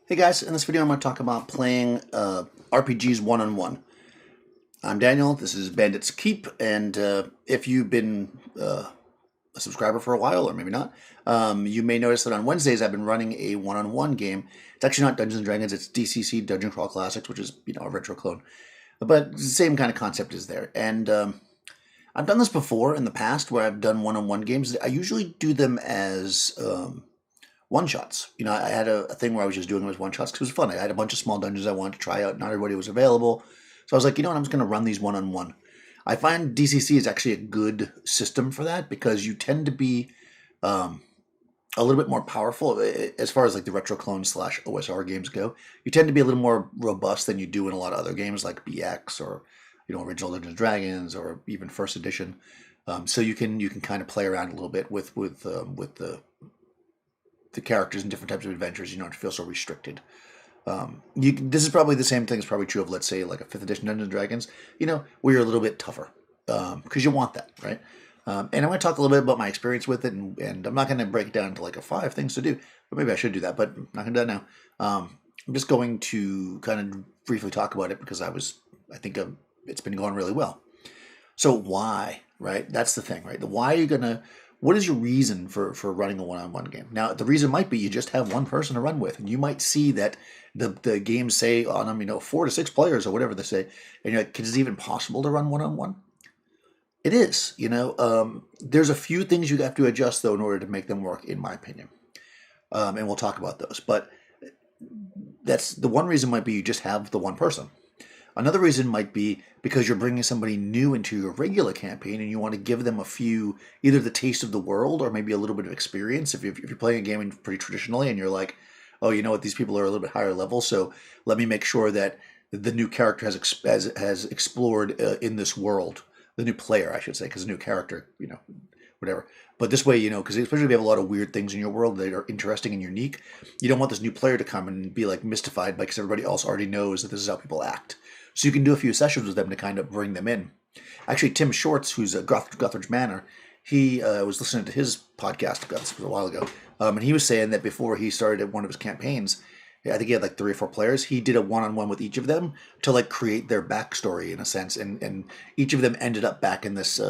Hey guys, in this video I'm going to talk about playing RPGs one-on-one. I'm Daniel, this is Bandit's Keep, and if you've been a subscriber for a while, or maybe not, you may notice that on Wednesdays I've been running a one-on-one game. It's actually not Dungeons & Dragons, it's DCC, Dungeon Crawl Classics, which is, a retro clone. But the same kind of concept is there. And I've done this before in the past where I've done one-on-one games. I usually do them as one shots. I had a thing where I was just doing them as one shots because it was fun. I had a bunch of small dungeons I wanted to try out. Not everybody was available. So I was like, I'm just going to run these one on one. I find DCC is actually a good system for that because you tend to be a little bit more powerful as far as like the retro clone slash OSR games go. You tend to be a little more robust than you do in a lot of other games like BX or original Dungeons and Dragons or even first edition. So you can kind of play around a little bit with the characters and different types of adventures. You don't feel so restricted. This is probably the same thing is probably true of, let's say, like a 5th edition Dungeons and Dragons, where you're a little bit tougher because you want that, right? And I'm going to talk a little bit about my experience with it, and I'm not going to break it down into like a 5 things to do, but maybe I should do that, but I'm not going to do that now. I'm just going to kind of briefly talk about it because I think it's been going really well. So why, right? That's the thing, right? Why are you going to... What is your reason for running a one-on-one game? Now, the reason might be you just have one person to run with, and you might see that the games say on them, 4 to 6 players or whatever they say, and you're like, is it even possible to run one-on-one? It is. There's a few things you have to adjust though in order to make them work, in my opinion, and we'll talk about those. But that's the one reason might be you just have the one person. Another reason might be because you're bringing somebody new into your regular campaign and you want to give them a few, either the taste of the world or maybe a little bit of experience. If you're playing a game pretty traditionally and you're like, oh, you know what, these people are a little bit higher level, so let me make sure that the new character has explored in this world. The new player, I should say, because the new character, whatever. But this way, because especially if you have a lot of weird things in your world that are interesting and unique, you don't want this new player to come and be like mystified because everybody else already knows that this is how people act. So you can do a few sessions with them to kind of bring them in. Actually, Tim Shorts, who's at Guthridge Manor, he was listening to his podcast, this was a while ago, and he was saying that before he started one of his campaigns, I think he had like 3 or 4 players, he did a one-on-one with each of them to like create their backstory in a sense, and each of them ended up back in this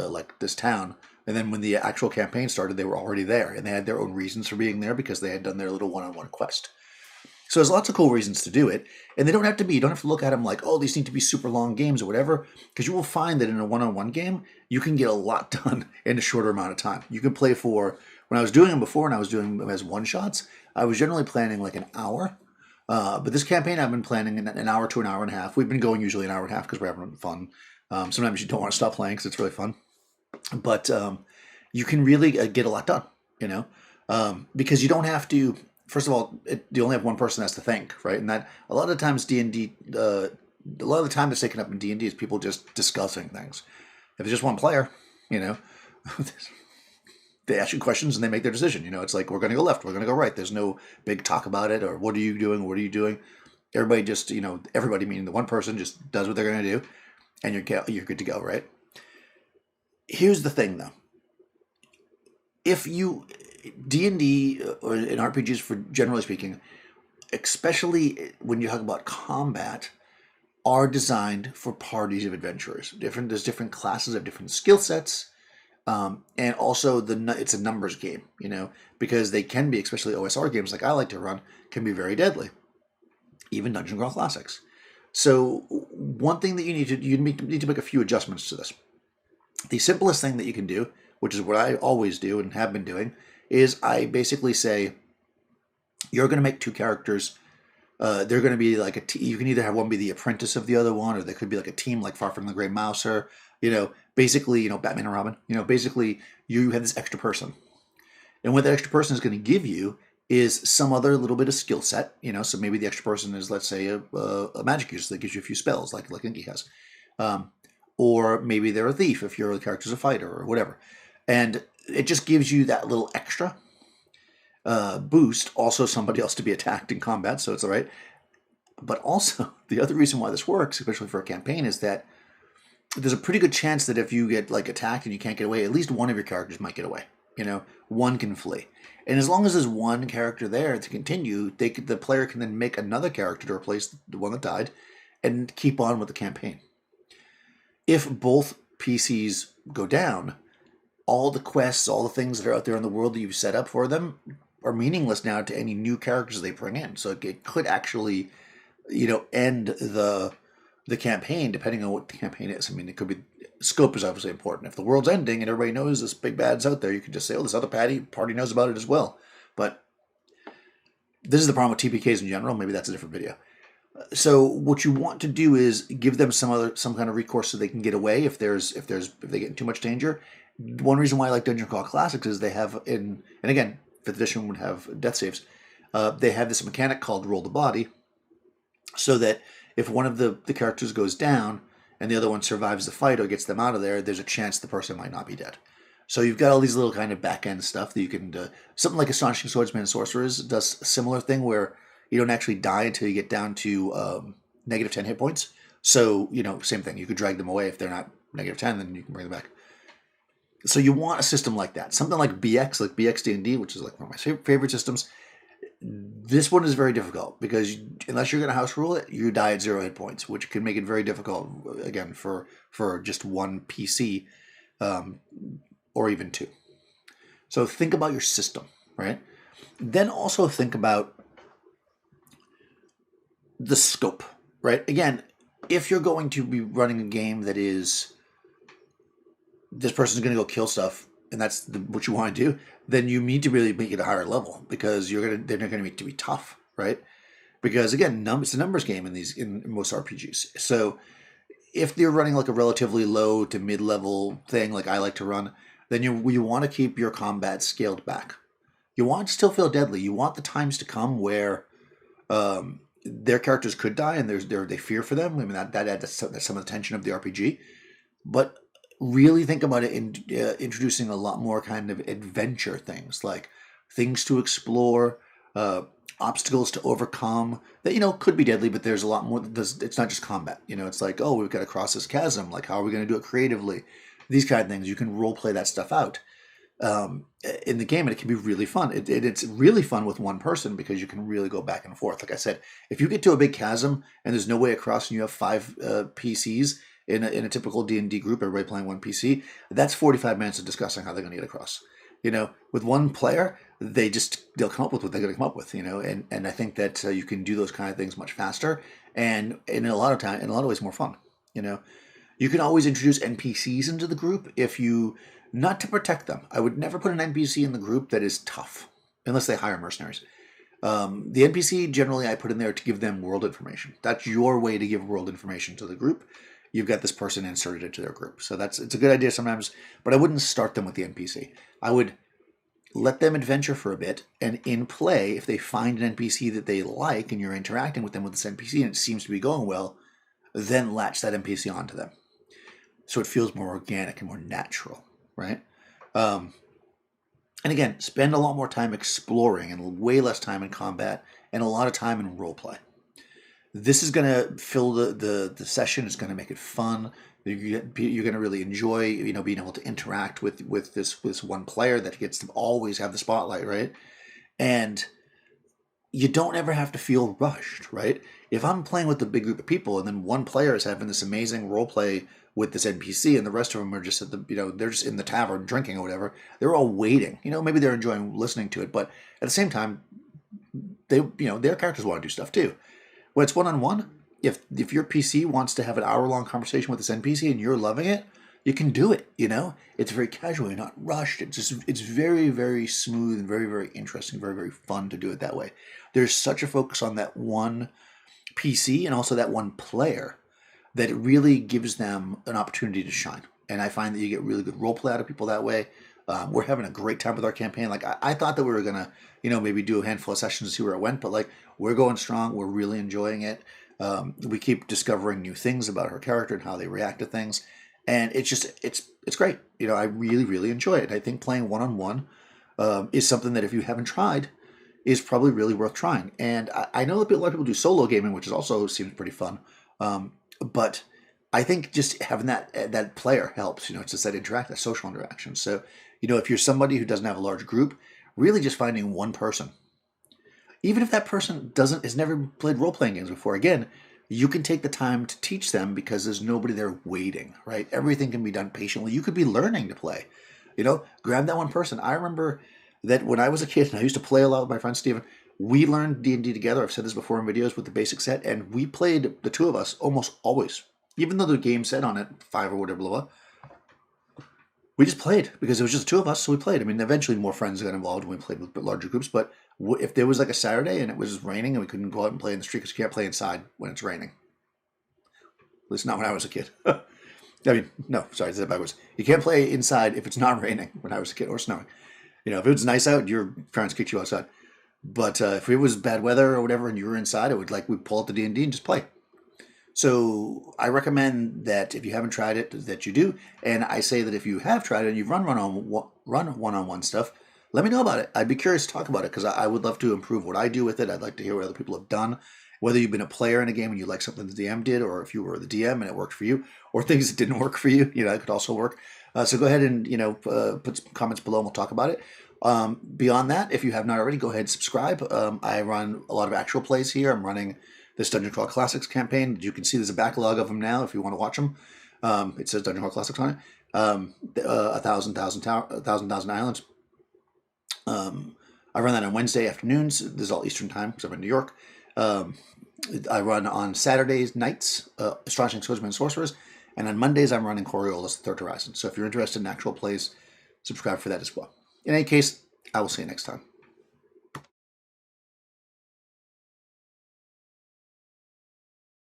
this town. And then when the actual campaign started, they were already there, and they had their own reasons for being there because they had done their little one-on-one quest. So there's lots of cool reasons to do it, and you don't have to look at them like, oh, these need to be super long games or whatever, because you will find that in a one-on-one game, you can get a lot done in a shorter amount of time. You can play when I was doing them before and I was doing them as one-shots, I was generally planning like an hour, but this campaign I've been planning an hour to an hour and a half. We've been going usually an hour and a half because we're having fun. Sometimes you don't want to stop playing because it's really fun, but you can really get a lot done, because you don't have to. First of all, you only have one person that has to think, right? And that a lot of times D&D, a lot of the time that's taken up in D&D is people just discussing things. If it's just one player, they ask you questions and they make their decision. It's like, we're going to go left, we're going to go right. There's no big talk about it or what are you doing, what are you doing? Everybody just, everybody meaning the one person just does what they're going to do and you're good to go, right? Here's the thing though. If you... D&D or in RPGs, for generally speaking, especially when you talk about combat, are designed for parties of adventurers. There's different classes of different skill sets, and also it's a numbers game, because they can be, especially OSR games like I like to run, can be very deadly. Even Dungeon Crawl Classics. So one thing that you need to make a few adjustments to this. The simplest thing that you can do, which is what I always do and have been doing, is I basically say, you're going to make 2 characters. They're going to be like you can either have one be the apprentice of the other one, or they could be like a team like Far From the Grey Mouse, or, basically, Batman and Robin. Basically, you have this extra person. And what that extra person is going to give you is some other little bit of skill set, so maybe the extra person is, let's say, a magic user that gives you a few spells, like Inky has. Or maybe they're a thief if your character's a fighter or whatever. And it just gives you that little extra boost. Also, somebody else to be attacked in combat, so it's all right. But also, the other reason why this works, especially for a campaign, is that there's a pretty good chance that if you get attacked and you can't get away, at least one of your characters might get away. One can flee. And as long as there's one character there to continue, the player can then make another character to replace the one that died and keep on with the campaign. If both PCs go down, all the quests, all the things that are out there in the world that you've set up for them are meaningless now to any new characters they bring in. So it could actually, end the campaign, depending on what the campaign is. I mean, it could be, scope is obviously important. If the world's ending and everybody knows this big bad's out there, you can just say, oh, this other party knows about it as well. But this is the problem with TPKs in general. Maybe that's a different video. So what you want to do is give them some kind of recourse so they can get away if they get in too much danger. One reason why I like Dungeon Crawl Classics is they have and again, 5th edition would have death saves. They have this mechanic called roll the body, so that if one of the characters goes down and the other one survives the fight or gets them out of there, there's a chance the person might not be dead. So you've got all these little kind of back end stuff that you can do. Something like Astonishing Swordsman and Sorcerers does a similar thing where you don't actually die until you get down to negative 10 hit points. So, same thing. You could drag them away if they're not negative 10, then you can bring them back. So you want a system like that. Something like BX, like BX D&D, which is like one of my favorite systems. This one is very difficult because unless you're going to house rule it, you die at 0 hit points, which can make it very difficult, again, for just one PC or even 2. So think about your system, right? Then also think about the scope, right? Again, if you're going to be running a game that is this person's going to go kill stuff and that's what you want to do, then you need to really make it a higher level because they're not going to need to be tough, right? Because again, it's a numbers game in most RPGs. So if they're running like a relatively low to mid-level thing, like I like to run, then you want to keep your combat scaled back. You want to still feel deadly. You want the times to come where their characters could die and they fear for them. I mean, that adds some of the tension of the RPG. But really think about it in introducing a lot more kind of adventure things, like things to explore, obstacles to overcome that, could be deadly, but there's a lot more. It's not just combat. It's like, oh, we've got to cross this chasm. Like, how are we going to do it creatively? These kind of things. You can role play that stuff out in the game, and it can be really fun. It's really fun with one person because you can really go back and forth. Like I said, if you get to a big chasm and there's no way across and you have 5 PCs in a typical D&D group, everybody playing one PC, that's 45 minutes of discussing how they're going to get across. With one player, they'll come up with what they're going to come up with, and I think that you can do those kind of things much faster and in a lot of ways more fun. You can always introduce NPCs into the group not to protect them. I would never put an NPC in the group that is tough unless they hire mercenaries. The NPC generally I put in there to give them world information. That's your way to give world information to the group. You've got this person inserted into their group. So it's a good idea sometimes, but I wouldn't start them with the NPC. I would let them adventure for a bit, and in play, if they find an NPC that they like and you're interacting with them with this NPC and it seems to be going well, then latch that NPC onto them. So it feels more organic and more natural, right? And again, spend a lot more time exploring and way less time in combat and a lot of time in roleplay. This is going to fill the session. It's going to make it fun. You're going to really enjoy, being able to interact with this one player that gets to always have the spotlight, right? And you don't ever have to feel rushed, right? If I'm playing with a big group of people and then one player is having this amazing role play with this NPC and the rest of them are just at they're just in the tavern drinking or whatever, they're all waiting. Maybe they're enjoying listening to it, but at the same time, their characters want to do stuff too. When it's one-on-one, if your PC wants to have an hour-long conversation with this NPC and you're loving it, you can do it, It's very casual. You're not rushed. It's very, very smooth and very, very interesting, very, very fun to do it that way. There's such a focus on that one PC and also that one player that it really gives them an opportunity to shine. And I find that you get really good roleplay out of people that way. We're having a great time with our campaign. Like I thought that we were gonna, maybe do a handful of sessions to see where it went, but we're going strong. We're really enjoying it. We keep discovering new things about her character and how they react to things, and it's great. I really, really enjoy it. I think playing one-on-one is something that if you haven't tried, is probably really worth trying. And I know that a lot of people do solo gaming, which is also seems pretty fun. But I think just having that player helps. It's just that social interaction. So, If you're somebody who doesn't have a large group, really just finding one person, even if that person has never played role-playing games before, again, you can take the time to teach them because there's nobody there waiting, right? Everything can be done patiently. You could be learning to play. Grab that one person. I remember that when I was a kid and I used to play a lot with my friend Steven, we learned D&D together. I've said this before in videos with the basic set, and we played, the two of us, almost always. Even though the game said on it 5 or whatever, blah, blah, we just played because it was just the two of us, so we played. I mean, eventually more friends got involved when we played with larger groups, but if there was like a Saturday and it was raining and we couldn't go out and play in the street because you can't play inside when it's raining. At least not when I was a kid. I mean, no, sorry, I said that backwards. You can't play inside if it's not raining when I was a kid or snowing. If it was nice out, your parents kicked you outside. But if it was bad weather or whatever and you were inside, it would we'd pull out the D&D and just play. So I recommend that if you haven't tried it, that you do. And I say that if you have tried it and you've run one-on-one stuff, let me know about it. I'd be curious to talk about it because I would love to improve what I do with it. I'd like to hear what other people have done, whether you've been a player in a game and you like something the DM did, or if you were the DM and it worked for you, or things that didn't work for you. It could also work. So go ahead and put some comments below and we'll talk about it. Beyond that, if you have not already, go ahead and subscribe. I run a lot of actual plays here. I'm running this Dungeon Crawl Classics campaign. You can see there's a backlog of them now if you want to watch them. It says Dungeon Crawl Classics on it. 1,000 Islands. I run that on Wednesday afternoons. This is all Eastern time because I'm in New York. I run on Saturdays nights, Astonishing Swordsmen and Sorcerers. And on Mondays, I'm running Coriolis, the Third Horizon. So if you're interested in actual plays, subscribe for that as well. In any case, I will see you next time.